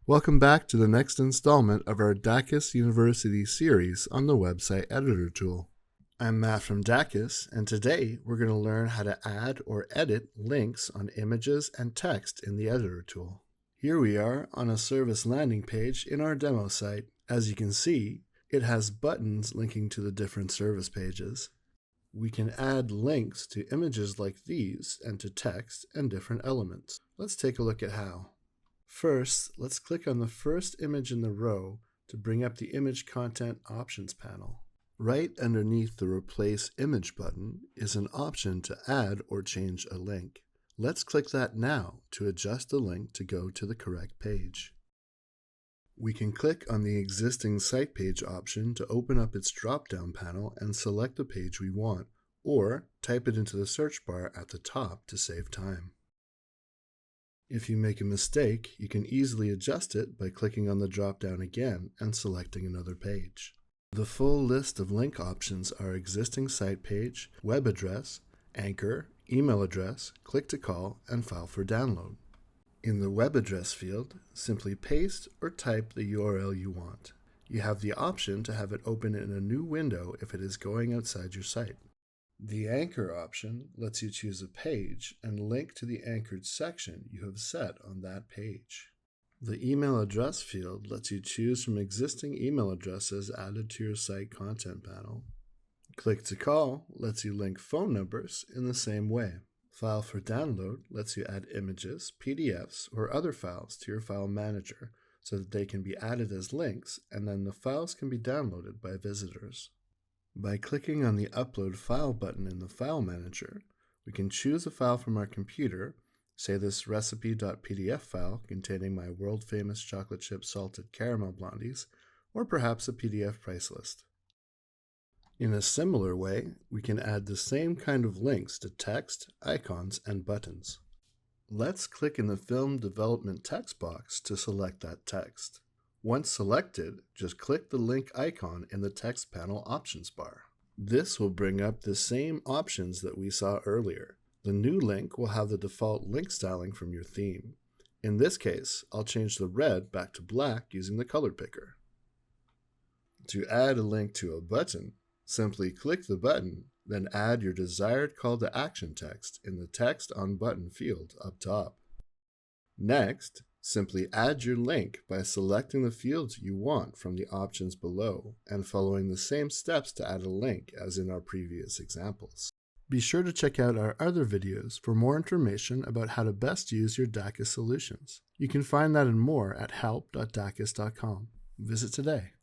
Welcome back to the next installment of our Dakis University series on the website editor tool. I'm Matt from Dakis, and today we're going to learn how to add or edit links on images and text in the editor tool. Here we are on a service landing page in our demo site. As you can see, it has buttons linking to the different service pages. We can add links to images like these and to text and different elements. Let's take a look at how. First, let's click on the first image in the row to bring up the Image Content Options panel. Right underneath the Replace Image button is an option to add or change a link. Let's click that now to adjust the link to go to the correct page. We can click on the existing site page option to open up its drop-down panel and select the page we want, or type it into the search bar at the top to save time. If you make a mistake, you can easily adjust it by clicking on the drop-down again and selecting another page. The full list of link options are existing site page, web address, anchor, email address, click to call, and file for download. In the web address field, simply paste or type the URL you want. You have the option to have it open in a new window if it is going outside your site. The anchor option lets you choose a page and link to the anchored section you have set on that page. The email address field lets you choose from existing email addresses added to your site content panel. Click to call lets you link phone numbers in the same way. File for download lets you add images, PDFs, or other files to your file manager so that they can be added as links, and then the files can be downloaded by visitors. By clicking on the Upload File button in the File Manager, we can choose a file from our computer, say this recipe.pdf file containing my world-famous chocolate chip salted caramel blondies, or perhaps a PDF price list. In a similar way, we can add the same kind of links to text, icons, and buttons. Let's click in the Film Development text box to select that text. Once selected, just click the link icon in the text panel options bar. This will bring up the same options that we saw earlier. The new link will have the default link styling from your theme. In this case, I'll change the red back to black using the color picker. To add a link to a button, simply click the button, then add your desired call to action text in the Text on Button field up top. Next, simply add your link by selecting the fields you want from the options below and following the same steps to add a link as in our previous examples. Be sure to check out our other videos for more information about how to best use your Dakis solutions. You can find that and more at help.dakis.com. Visit today.